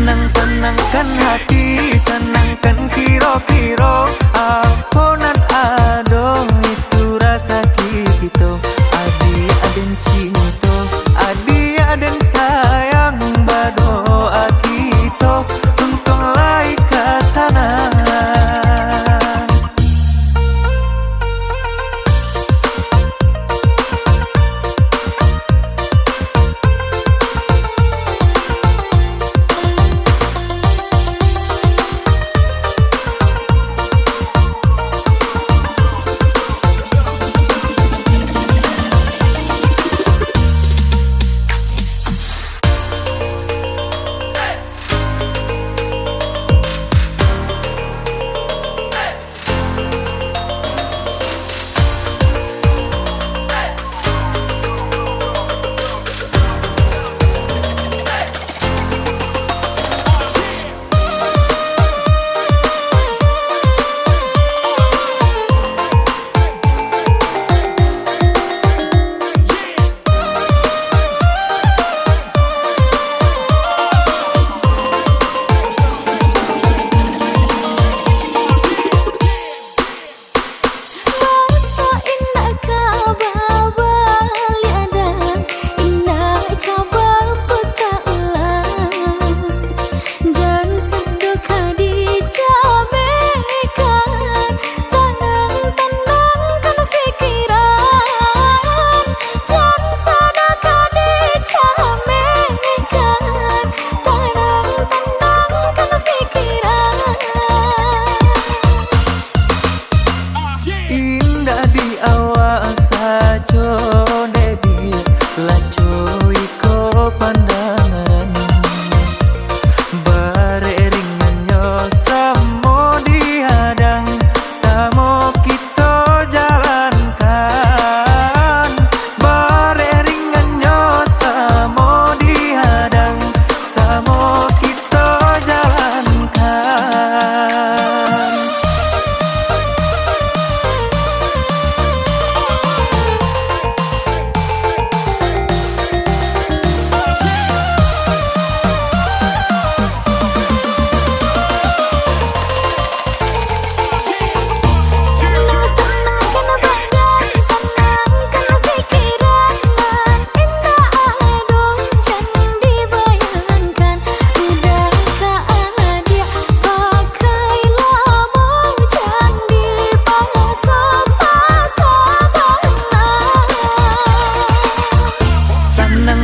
Senang-senangkan hati, senangkan kiro-kiro. Aponan ado itu rasa kikito. Adi aden cinto, adi aden sayang. Bado akito, untung lai kasana.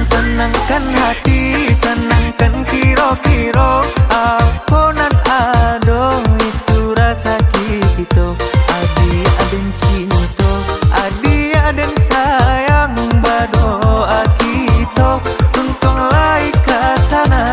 Senangkan hati, senangkan kiro-kiro. Aponan ado itu rasa kikito. Adi aden cinto, adi aden sayang. Bado akito, untung lai kasana.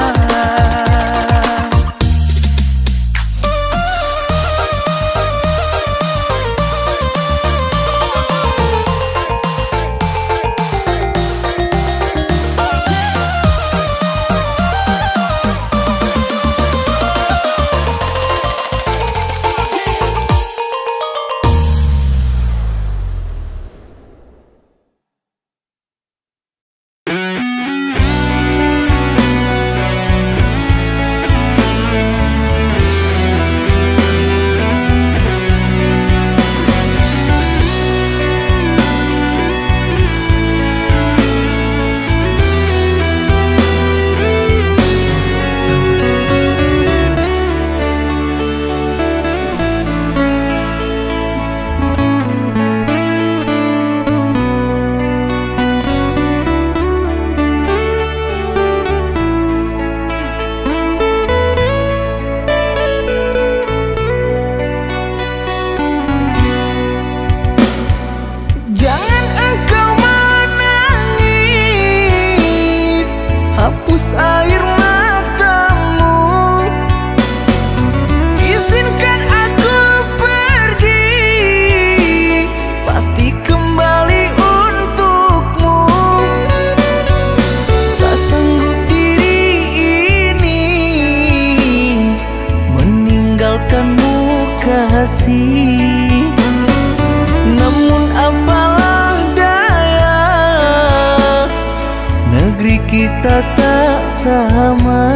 kasih. Namun apalah daya, negeri kita tak sama.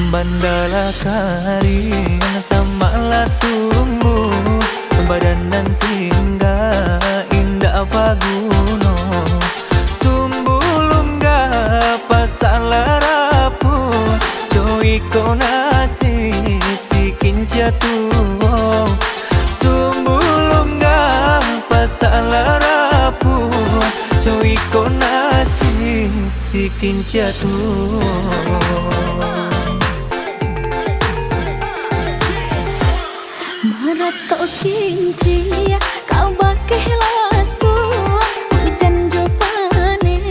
Bandala karing samalah tumbuh, badan dan tinggal indah paguno. Sumbulungga pasala rapuh, joiko nasib sikin jatuh. Sumbulungga pasala rapuh, joiko nasib sikin jatuh. Marato kinci kau bakeh lasu hujan jopane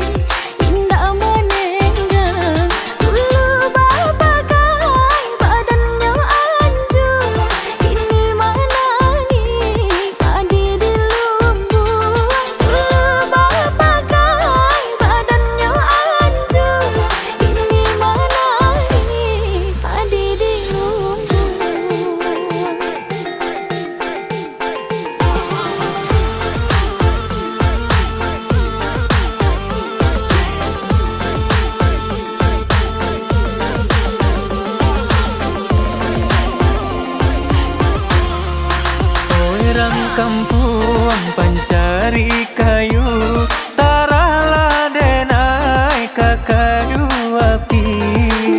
indah menenggang dulu babagai badannya anjung kini menangi padi di lumbung dulu babagai badannya anjung kini menangi padi di lumbung. Kampung pancari kayu, taralah denai ka kayu api.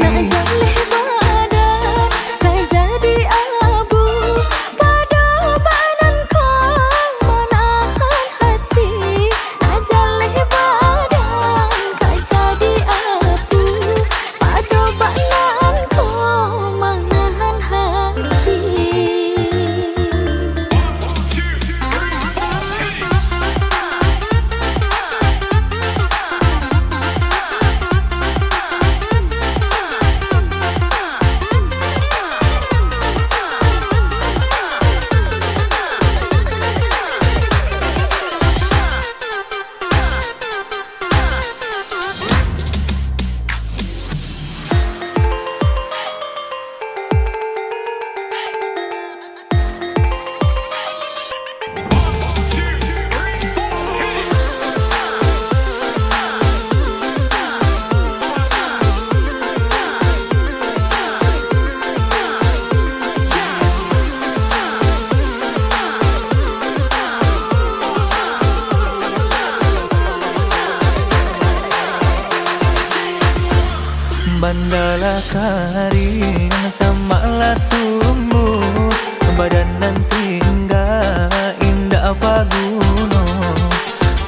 Nak jaleh badan, tak jadi abu, pada badan kau menahan hati. Nak jaleh badan, tak jadi abu, pada badan kau menahan hati. Bandala karing samalah tumbuh, badan dan tinggal indah paguno.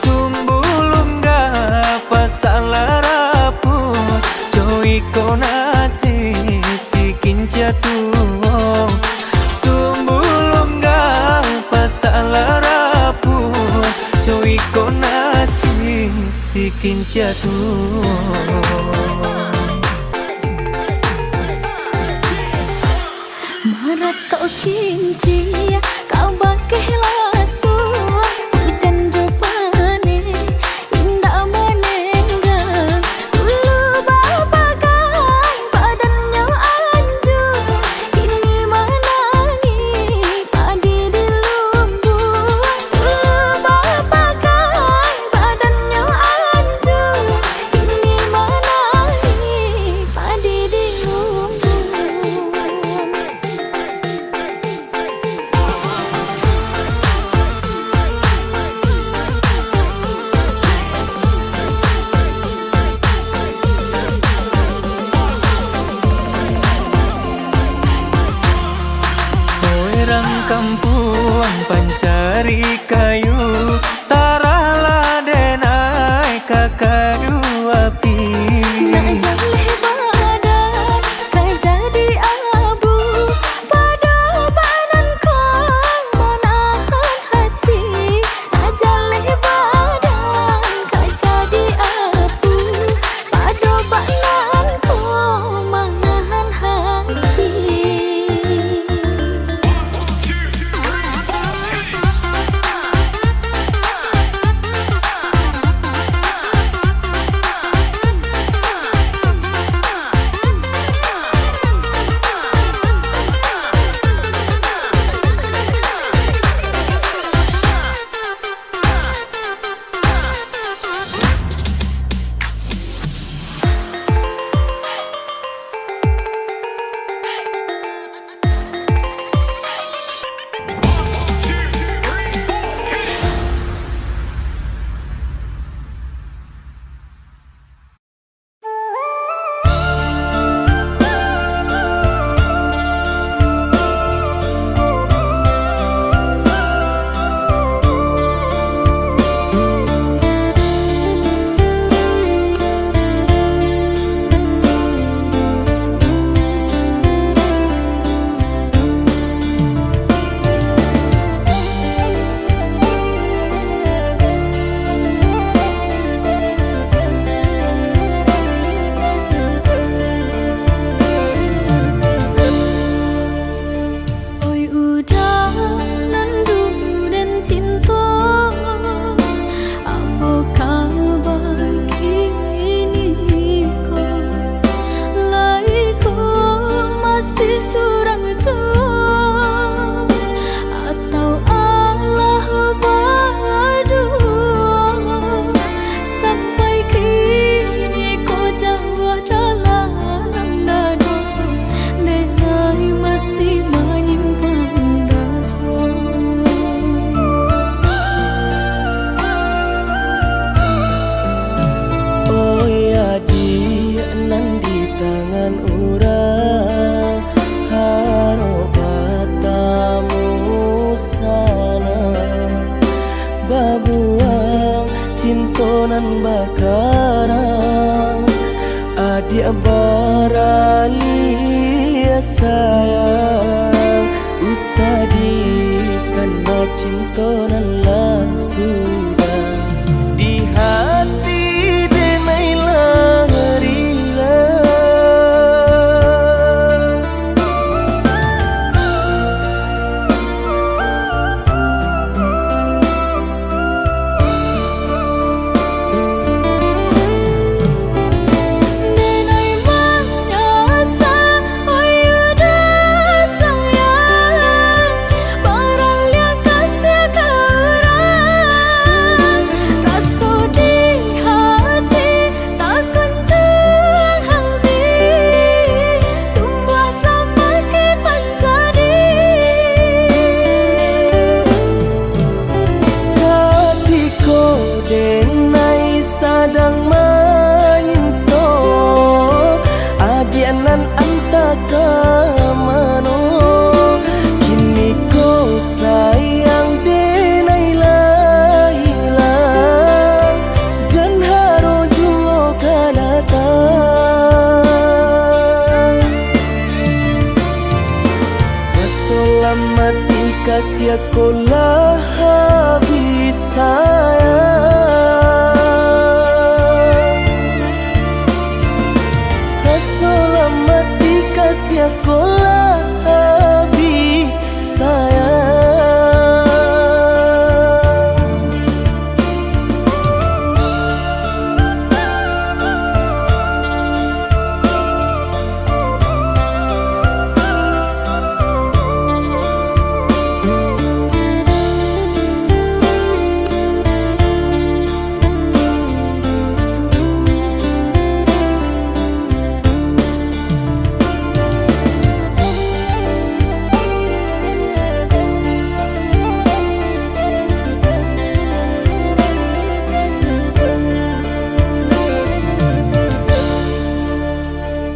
Sumbulungga pasala rapuh, joiko nasib sikin jatuh. Sumbulungga pasala rapuh, joiko nasib sikin jatuh. Marato kinci kau bakeh lasu hujan jopane indah menenggang dulu babagai badannya anjung kini menangi padi di lumbung dulu babagai badannya anjung kini menangi padi di lumbung. Kampung pancari kayu, taralah denai ka kayu api. Nak jaleh badan, tak jadi abu, pada badan kau menahan hati. Nak jaleh badan, tak jadi abu, pada badan kau menahan hati. surang jauh atau Allah berdua, sampai kini kau jauh dalam dada, denai masih menyimpan rasa. Oh ya dia nan di tangan urang harobatamu sana, babuang cintonan bakarang adik baralia sayang, usadi karena cintonan lah sudah di hati denai lahirila. Denai menyasa ayuda sayang, baralia kasih kerang, rasa di hati tak kunjung habis, tumbuh semakin menjadi. Hatiku denai sadang menyinto, adianan anta kemano, kini ko sayang denai lah hilang, jan haro juo kanatang. Keselamati kasih aku lah habis sayang, keselamati kasih aku lah habis sayang.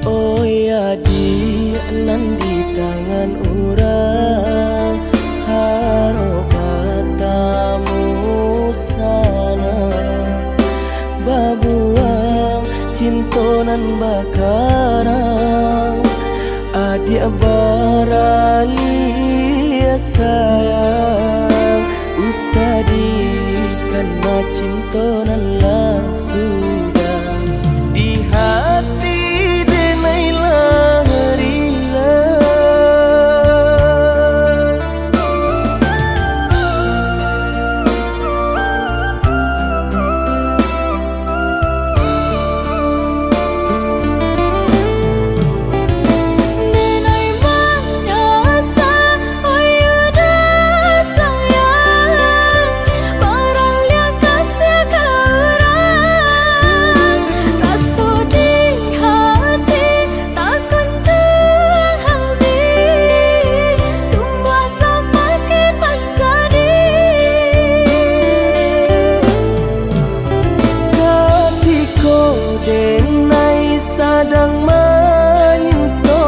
Oh ya dia nan di tangan urang harobatamu sana, babuang cintonan bakarang adik baralia sayang, usadi karena cintonan lah sudah di hati denai lahirila. Denai menyasa ayuda sayang, baralia kasih kerang, rasa di hati tak kunjung habis, tumbuh semakin menjadi. Hatiku denai sadang menyinto,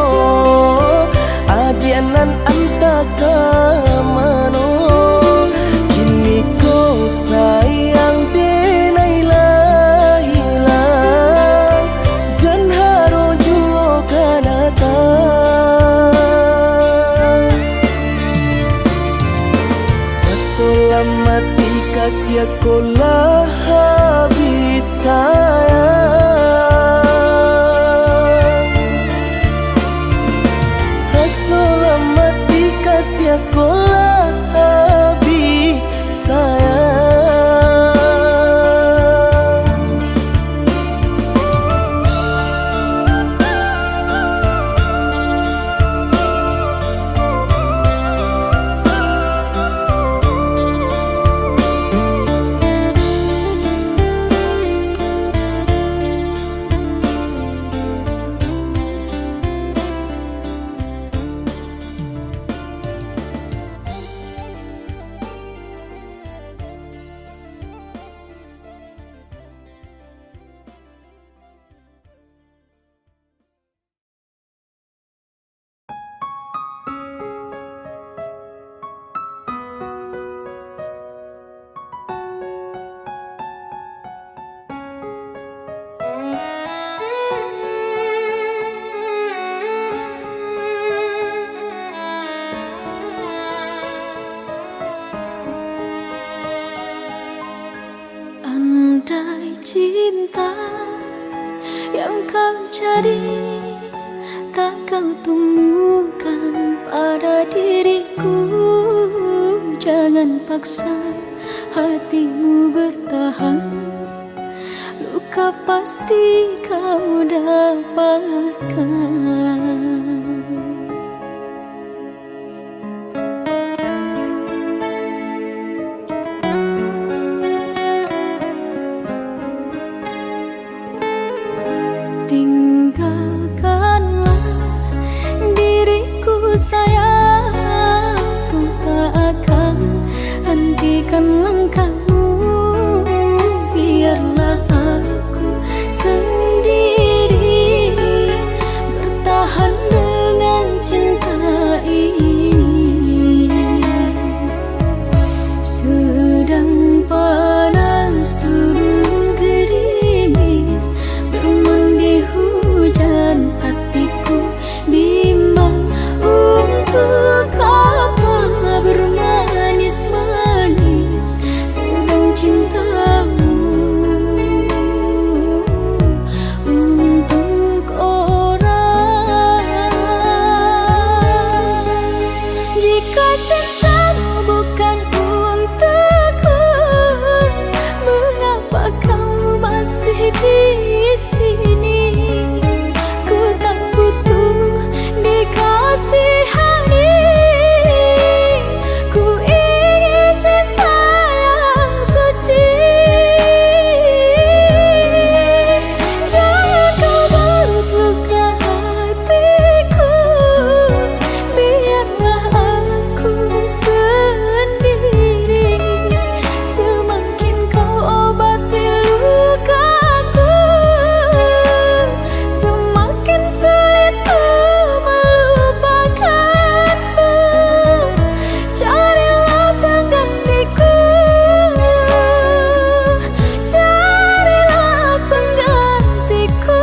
adianan anta kemano, kini ko sayang denai lah hilang, jan haro juo kanatang. Keselamati kasih aku lah habis sayang, keselamati kasih aku lah habis sayang. paksa hatimu bertahan, luka pasti kau dapatkan. Tinggalkanlah diriku sayang, ku tak akan hentikan langkahmu. Biarlah aku sendiri bertahan dengan cinta ini. Sedang panas turun gerimis, bermandi hujan, hatiku bimbang untuk apa bermanis-manis sedang cintamu untuk orang. Jika cintamu bukan untukku, mengapa kau masih di sini? Ku tak butuh dikasihani, ku ingin cinta yang suci. Jangan kau balut luka hatiku, biarlah aku sendiri. Semakin kau obati lukaku, semakin sulit melupakanmu. Carilah penggantiku, carilah penggantiku.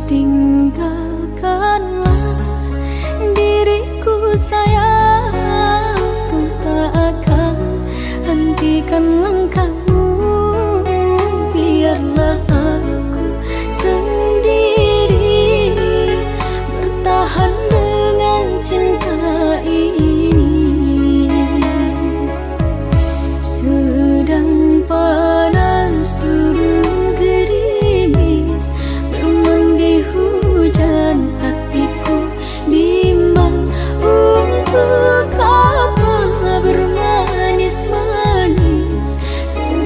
Tinggalkanlah diriku sayang, ku tak akan hentikan langkahmu. Biarlah aku sendiri bertahan dengan cinta ini. Sedang panas turun gerimis, bermandi hujan, hatiku bimbang untuk apa bermanis-manis sedang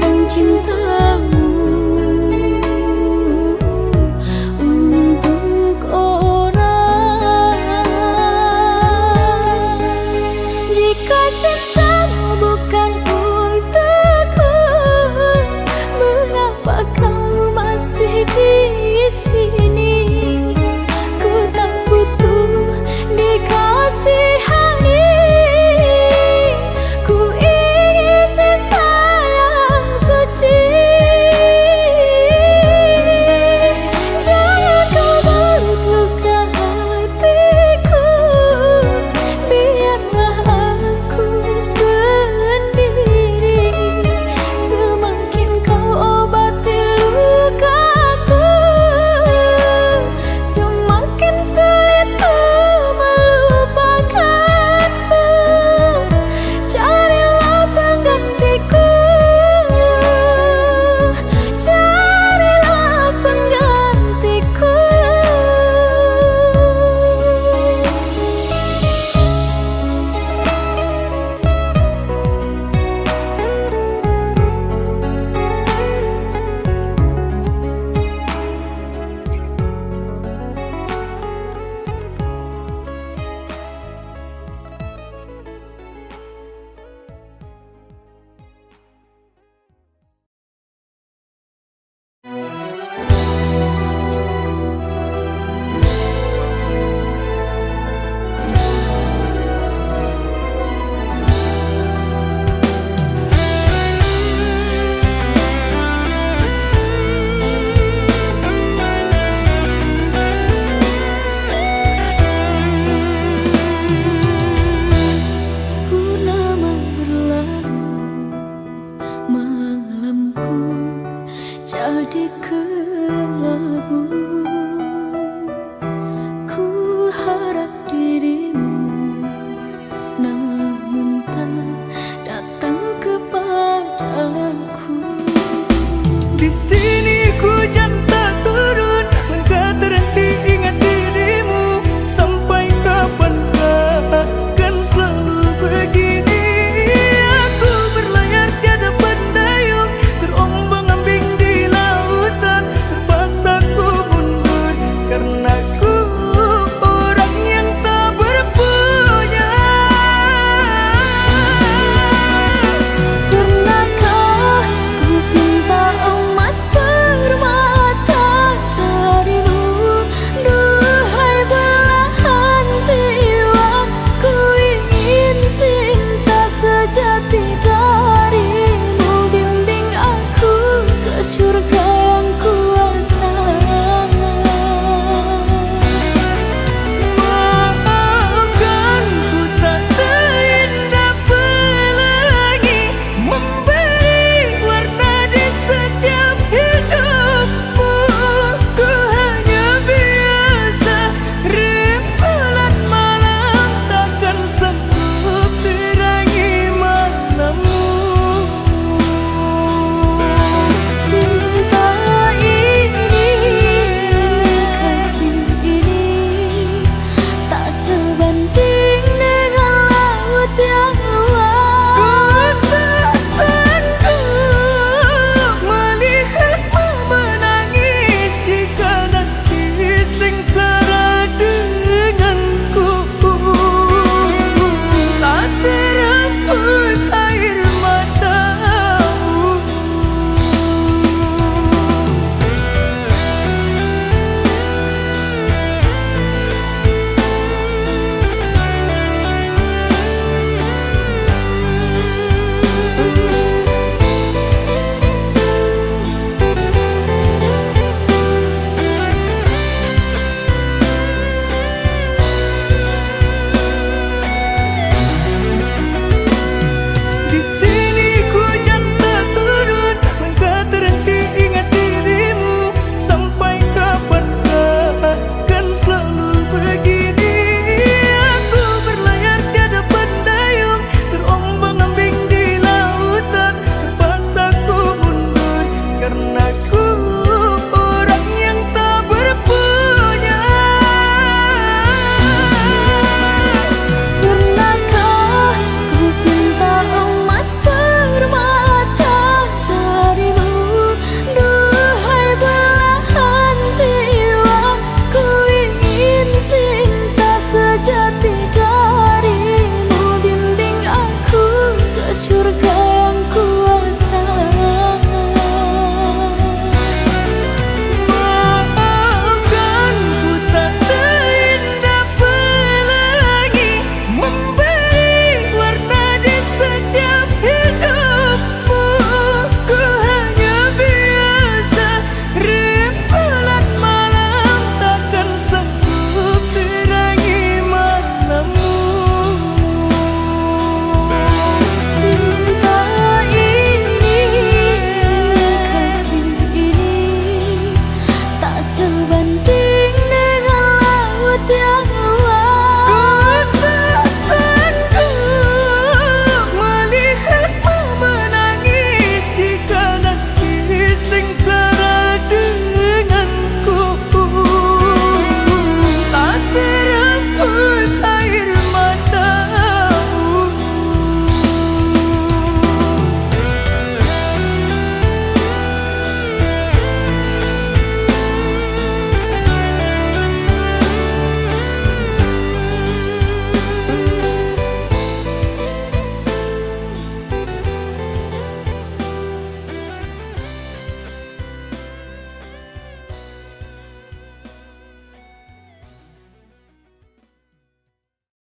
ku